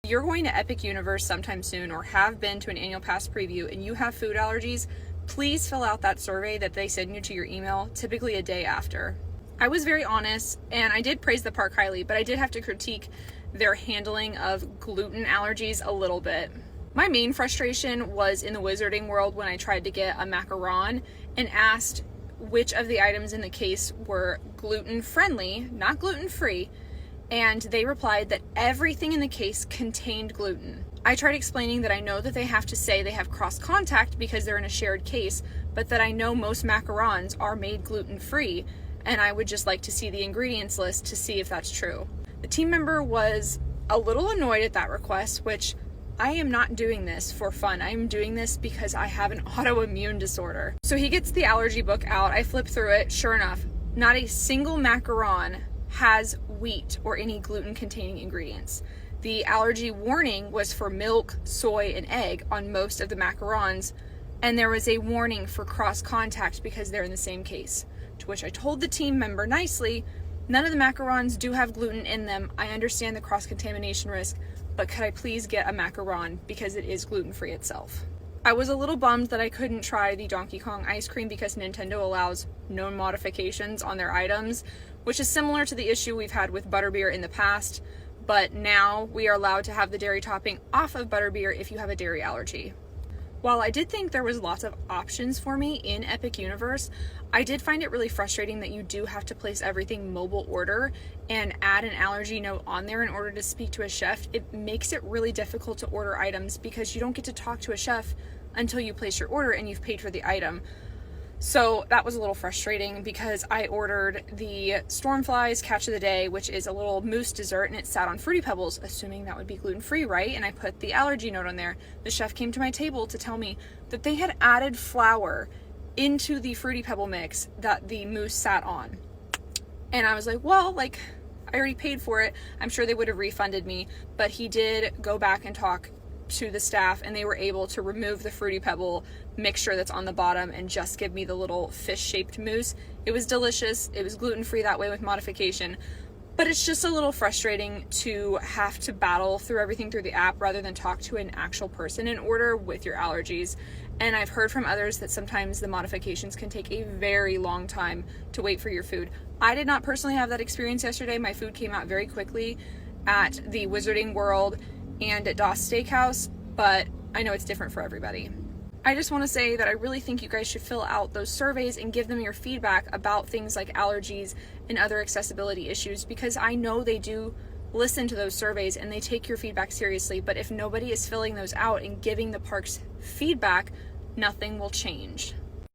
You're going to Epic Universe sometime soon or have been to an annual pass preview and you have food allergies, please fill out that survey that they send you to your email, typically a day after. I was very honest and I did praise the park highly, but I did have to critique their handling of gluten allergies a little bit. My main frustration was in the Wizarding World when I tried to get a macaron and asked which of the items in the case were gluten friendly, not gluten free, and they replied that everything in the case contained gluten. I tried explaining that I know that they have to say they have cross contact because they're in a shared case, but that I know most macarons are made gluten free, and I would just like to see the ingredients list to see if that's true. The team member was a little annoyed at that request, which I am not doing this for fun. I am doing this because I have an autoimmune disorder. So he gets the allergy book out. I flip through it. Sure enough, not a single macaron has wheat or any gluten containing ingredients. The allergy warning was for milk, soy, and egg on most of the macarons, and there was a warning for cross contact because they're in the same case. To which I told the team member nicely, none of the macarons do have gluten in them. I understand the cross contamination risk, but could I please get a macaron because it is gluten free itself. I was a little bummed that I couldn't try the Donkey Kong ice cream because Nintendo allows no modifications on their items, which is similar to the issue we've had with butterbeer in the past, but now we are allowed to have the dairy topping off of butterbeer if you have a dairy allergy. While I did think there was lots of options for me in Epic Universe, I did find it really frustrating that you do have to place everything mobile order and add an allergy note on there in order to speak to a chef. It makes it really difficult to order items because you don't get to talk to a chef until you place your order and you've paid for the item. So that was a little frustrating because I ordered the Stormflies Catch of the Day, which is a little mousse dessert, and it sat on Fruity Pebbles, assuming that would be gluten-free, right? And I put the allergy note on there. The chef came to my table to tell me that they had added flour into the Fruity Pebble mix that the mousse sat on. And I was like, well, I already paid for it. I'm sure they would have refunded me, but he did go back and talk to the staff and they were able to remove the Fruity Pebble mixture that's on the bottom and just give me the little fish-shaped mousse. It was delicious. It was gluten-free that way with modification, but it's just a little frustrating to have to battle through everything through the app rather than talk to an actual person and order with your allergies. And I've heard from others that sometimes the modifications can take a very long time to wait for your food. I did not personally have that experience yesterday. My food came out very quickly at the Wizarding World and at Doss Steakhouse, but I know it's different for everybody. I just want to say that I really think you guys should fill out those surveys and give them your feedback about things like allergies and other accessibility issues, because I know they do listen to those surveys and they take your feedback seriously, but if nobody is filling those out and giving the parks feedback, nothing will change.